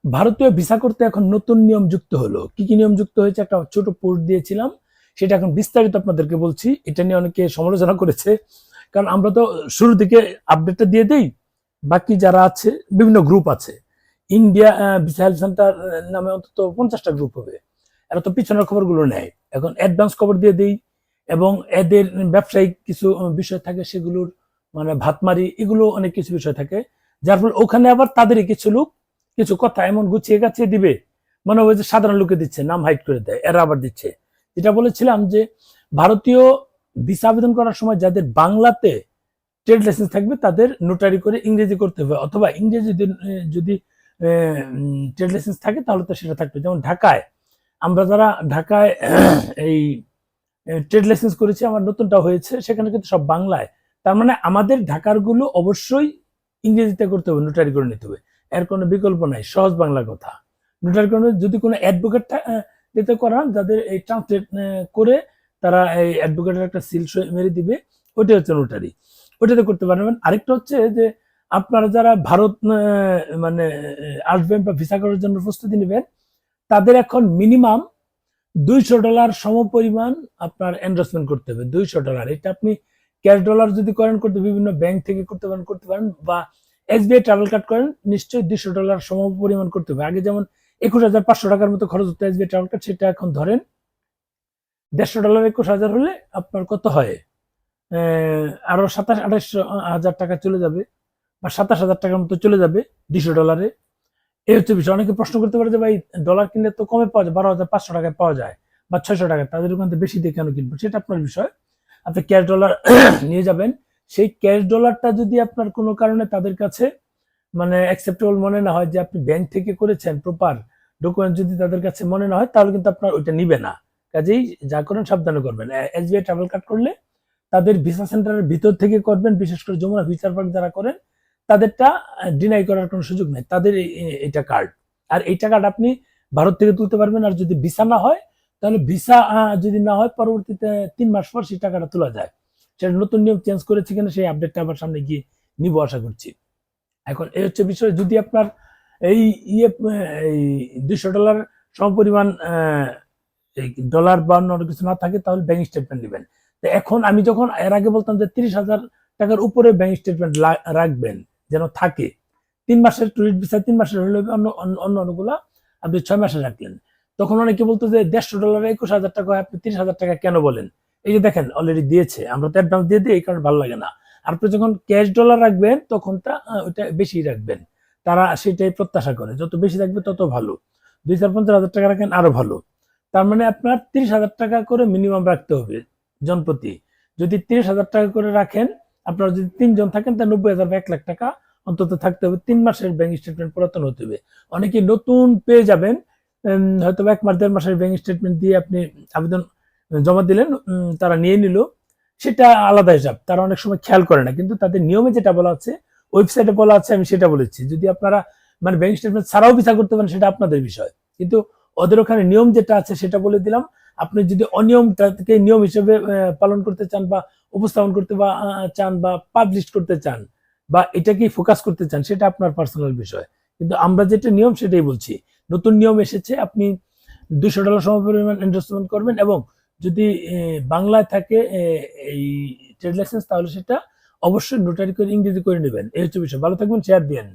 ভারতীয় ভিসা করতে এখন নতুন নিয়ম যুক্ত হলো। কি কি নিয়ম যুক্ত হয়েছে একটা ছোট পোস্ট দিয়েছিলাম, সেটা এখন বিস্তারিত আপনাদেরকে বলছি। এটা নিয়ে অনেকে সমালোচনা করেছে, কারণ আমরা তো শুরু থেকে আপডেটটা দিয়ে দেই। বাকি যারা আছে বিভিন্ন গ্রুপ আছে, ইন্ডিয়া ভিসা হেল্প সেন্টার নামে অন্তত 50টা গ্রুপ হবে, এরা তো পিছনের খবরগুলো নেয়। এখন অ্যাডভান্স খবর দিয়ে দেই, এবং এদের ব্যবসায়িক কিছু বিষয় থাকে, সেগুলোর মানে ভাতমারি এগুলো অনেক কিছু বিষয় থাকে, যার ফলে ওখানে আবার তাদেরই কিছু লোক কিছু কথা এমন গুছিয়ে গাছিয়ে দিবে, মনে হয় যে সাধারণ লোকে দিচ্ছে, নাম হাইড করে দেয়, এরা আবার দিচ্ছে। যেটা বলেছিলাম যে ভারতীয় ভিসা আবেদন করার সময় যাদের বাংলাতে ট্রেড লাইসেন্স থাকবে তাদের নোটারি করে ইংরেজি করতে হবে, অথবা ইংরেজি যদি ট্রেড লাইসেন্স থাকে তাহলে তো সেটা থাকবে। যেমন ঢাকায় আমরা যারা ঢাকায় এই ট্রেড লাইসেন্স করেছি, আমার নতুনটা হয়েছে, সেখানে কিন্তু সব বাংলায়। তার মানে আমাদের ঢাকার গুলো অবশ্যই ইংরেজিতে করতে হবে, নোটারি করে নিতে হবে, এর কোনো বিকল্প নাই। সহজ বাংলা কথা, নোটারি করে যদি কোনো অ্যাডভোকেট দিতে করান, যাদের এই ট্রান্সলেট করে তারা এই অ্যাডভোকেটের একটা সিল মেরে দিবে, ওইটা হচ্ছে নোটারি, ওইটাতে করতে পারবেন। আরেকটা হচ্ছে যে আপনারা যারা ভারত মানে আসবেন বা ভিসা করার জন্য প্রস্তুতি নেবেন, তাদের এখন মিনিমাম $200 সম পরিমাণ আপনার এনরোলমেন্ট করতে হবে। $200, এটা আপনি ক্যাশ ডলার যদি করেন, করতে বিভিন্ন ব্যাংক থেকে করতে পারেন, বা এসবিআই ট্রাভেল কার্ড করেন, নিশ্চয়ই $200 সম পরিমাণ করতে হবে। আগে যেমন 21,500 টাকার মতো খরচ হতো এসবিআই ট্রাভেল কার্ড, সেটা এখন ধরেন $150, 21,000 হলে আপনার কত হয়, আরো 27-28 হাজার টাকা চলে যাবে, বা 27,000 টাকার মতো চলে যাবে $200। এই হচ্ছে বিষয়। অনেকে প্রশ্ন করতে পারে যে ভাই, ডলার কিনলে তো কমে পাওয়া যায়, 12,500 টাকায় পাওয়া যায় বা 600 টাকায়, তাদের ওখান থেকে বেশি দিয়ে কেন কিনবো? সেটা আপনার বিষয়। আপনি ক্যাশ ডলার নিয়ে যাবেন, সেই ক্যাশ ডলারটা যদি আপনার কোনো কারণে তাদের কাছে মানে অ্যাকসেপ্টেবল মনে না হয়, যে আপনি ব্যাংক থেকে করেছেন প্রপার ডকুমেন্ট যদি তাদের কাছে মনে না হয়, তাহলে কিন্তু আপনার ওইটা নিবে না। কাজেই যা করেন সাবধানে করবেন। এসবিআই ট্রাভেল কার্ড করলে তাদের ভিসা সেন্টারের ভিতর থেকে করবেন, বিশেষ করে যমুনা ফিচার পার্ক যারা করেন তাদেরটা ডিনাই করার কোনো সুযোগ নেই, তাদের এটা কার্ড। আর এই টাকাটা আপনি ভারত থেকে তুলতে পারবেন। আর যদি ভিসা না হয়, তাহলে ভিসা যদি না হয়, পরবর্তীতে 3 মাস পর সেই টাকাটা তোলা যায়। সেটা নতুন নিয়ম চেঞ্জ করেছে কিনা সেই আপডেটটা আবার সামনে গিয়ে নিব আশা করছি। এখন এই হচ্ছে বিষয়। যদি আপনার এই এই $200 সমপরিমাণ ডলার বা অন্য কিছু না থাকে, তাহলে ব্যাংক স্টেটমেন্ট নেবেন। তো এখন আমি যখন এর আগে বলতাম যে 30,000 টাকার উপরে ব্যাংক স্টেটমেন্ট রাখবেন যেন থাকে। 3 মাসের ট্যুরিস্ট ভিসা 3 মাসের হলে অন্য অন্যগুলা আপনি 6 মাসে রাখলেন। তখন অনেকে বলতো যে $150, 21,000 টাকা, আপনি 30,000 টাকা কেন বলেন? এই যে দেখেন অলরেডি দিয়েছে, আমরা তো অ্যাডভান্স দিয়ে দিই, এই কারণে ভালো লাগে না। আর আপনি যখন ক্যাশ ডলার রাখবেন তখন ওইটা বেশি রাখবেন, তারা সেটাই প্রত্যাশা করে, যত বেশি রাখবে তত ভালো। 2-4-5 হাজার টাকা রাখেন আরো ভালো। তার মানে আপনার 30,000 টাকা করে মিনিমাম রাখতে হবে জনপ্রতি। যদি 30,000 টাকা করে রাখেন, আপনারা যদি 3 জন থাকেন, তা 90,000 বা 1 লাখ টাকা অন্তত থাকতে হবে। 3 মাসের ব্যাংক স্টেটমেন্ট পুরাতন হতে হবে। অনেকে নতুন পেয়ে যাবেন, হয়তো 1 মাস 1.5 মাসের ব্যাংক স্টেটমেন্ট দিয়ে আপনি আবেদন জমা দিলেন, তারা নিয়ে নিল, সেটা আলাদা হিসাব। তারা অনেক সময় খেয়াল করে না, কিন্তু তাদের নিয়মে যেটা বলা আছে, ওয়েবসাইটে বলা আছে, আমি সেটা বলেছি। যদি আপনারা মানে ব্যাংক স্টেটমেন্ট ছাড়াও ভিসা করতে পারেন, সেটা আপনাদের বিষয়, কিন্তু ওদের ওখানে নিয়ম যেটা আছে সেটা বলে দিলাম। আপনি যদি অনিয়মটাকে নিয়ম হিসেবে পালন করতে চান, বা উপস্থাপন করতে চান, বা পাবলিশ করতে চান, বা এটাকে ফোকাস করতে চান, সেটা আপনার পার্সোনাল বিষয়। কিন্তু আমরা যেটা নিয়ম সেটাই বলছি। নতুন নিয়ম এসেছে, আপনি $200 সমপরিমাণ ইনভেস্টমেন্ট করবেন, এবং যদি বাংলায় থাকে এই ট্রেড লাইসেন্স, তাহলে সেটা অবশ্যই নোটারি করে ইংরেজি করে নেবেন। এই হচ্ছে বিষয়। ভালো থাকবেন, শেয়ার দিয়েন।